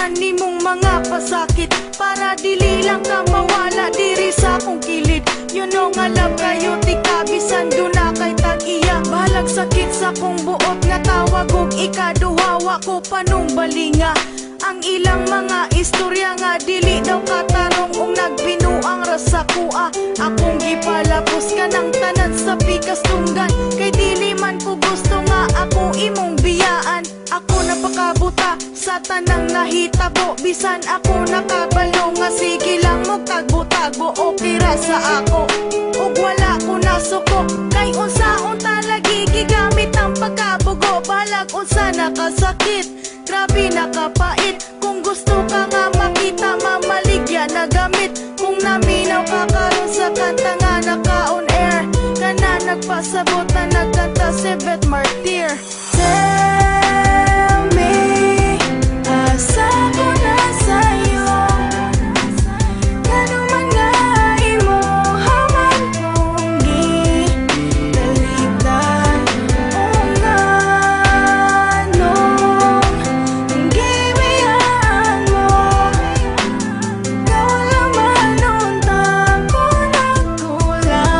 Daghan nimong mga pasakit para dili lang ka mawala diri sa akong kilid. You know nga love kayo tika bisan do na kay tag-iya. Bahalag sakit sa kong buot nga tawag og ikaduha. Wa ko panong balinga ang ilang mga istorya nga dili daw katarong ung nagbinuang rasa kuha. Akong gipalapos ka ng tanan sa pikas tunggan kay dili man ko gusto nga ako imong biyaan. Ako napakabuta sa tanang nahitabo bisan ako nakabalo nga sige lang mo tagbo-tagbo okay ra sa ako. Ug wala ko nasuko kay unsaon talagi gigamit ang pagkabugo. Balag unsa nakasakit grabe nakapait. Kung gusto ka nga makita mamaligya na gamit. Kung naminaw ka karon sa kanta nga naka-on air kana nagpasabot na nagkanta si Beth Martir. Tell me, asa ko na sa'yo. Ganun man nga imo haman kong gitaligdan. O nga nung gibiyaan mo. Ikaw laman unta ko nagkulang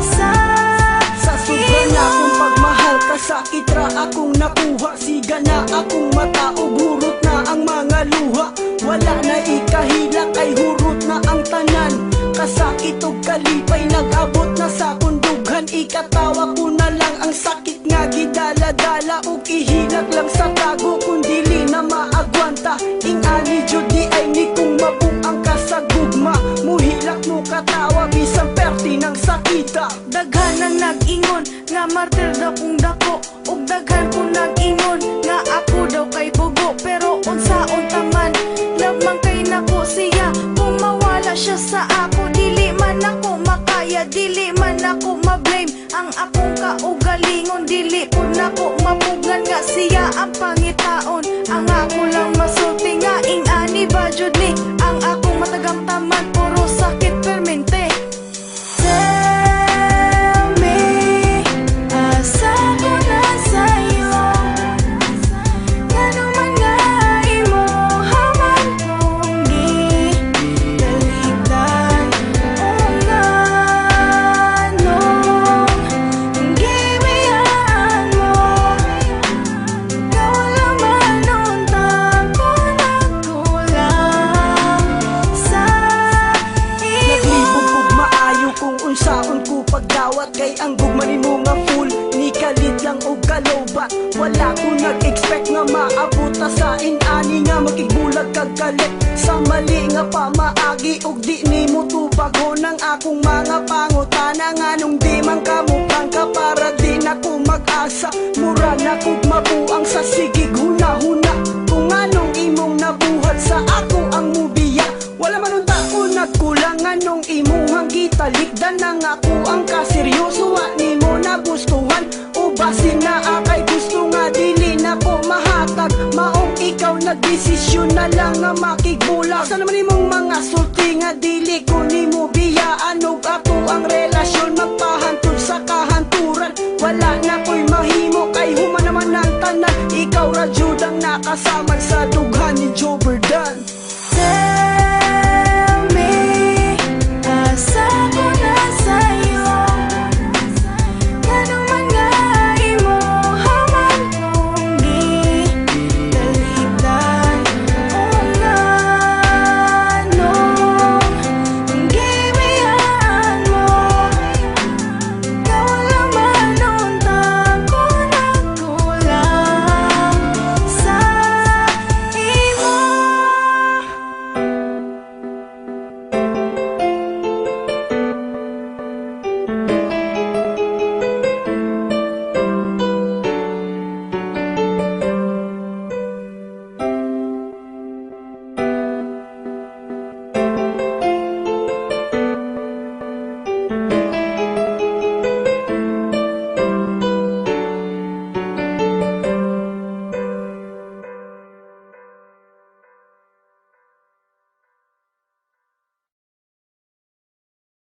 sa sobra na akong pagmahal kasakit ra akong nakuha. Siga na akong mata ug hurot na ang mga luha. Wala na ikahila kay hurot na ang tanan. Kasakit ug kalipay nag-abot na sa kundughan. Ikatawa ko na lang ang sakit nga gidala-dala ug ihilag lang sa tago kung dili na maagwanta. Ingani jud di ay ni kung mabuang ka sa gugma. Muhilak mo katawa bisan perti ng sakita. Daghan ang nag-ingon nga martir daw kung dako. Ug daghan kong nag-ingon nga ako daw kay bugo. Pero unsaon taman lamang kay nako siya. Kung mawala siya sa ako dili man ako makaya. Dili man ako ma-blame ang akong kaugalingon. Dili po nako mapugan nga siya ang pangitaon. Ang ako lang masulti nga ingani ba jud ni. Ang akong matagamtaman puro sakit permente. Tell me, asa ko na sa'yo. Ganun man nga imo haman kong gitaligdan. O nga nung gibiyaan mo. Ikaw laman unta ko nagkulang sa Naglibog ug maayo kung unsaon ko pagdawat. Kay ang gugma nimo nga full ni kalit lang og kalobat. Wala ko nag-expect nga maabuta sa inani nga makigbulag kag kalit. Sa mali nga pamaagi ug di nimo tubago ng akong mga pangutana. Nga nung di man ka mukhang ka para di na ko mag-asa. Mura na kog mabuang sa sigig huna-huna. Kung anong imong nabuhat sa ako ang mubiya. Wala man unta ko nagkulang anong imong gitaligdan. Nang ako ang kaseryoso wa nimo nagustuhan. O basin na akay gusto nga dili na ko mahatag. Maong ikaw nagdesisyon na lang nga makigbulag. Sa naman imong mga sulti nga dili ko nimo biyaan. Og ako ang relasyon magpahantod sa kahanturan. Wala na ko'y mahimo kay human naman ang tanan. Ikaw ra jud ang nakasamad sa dughan ni Joe Verdan.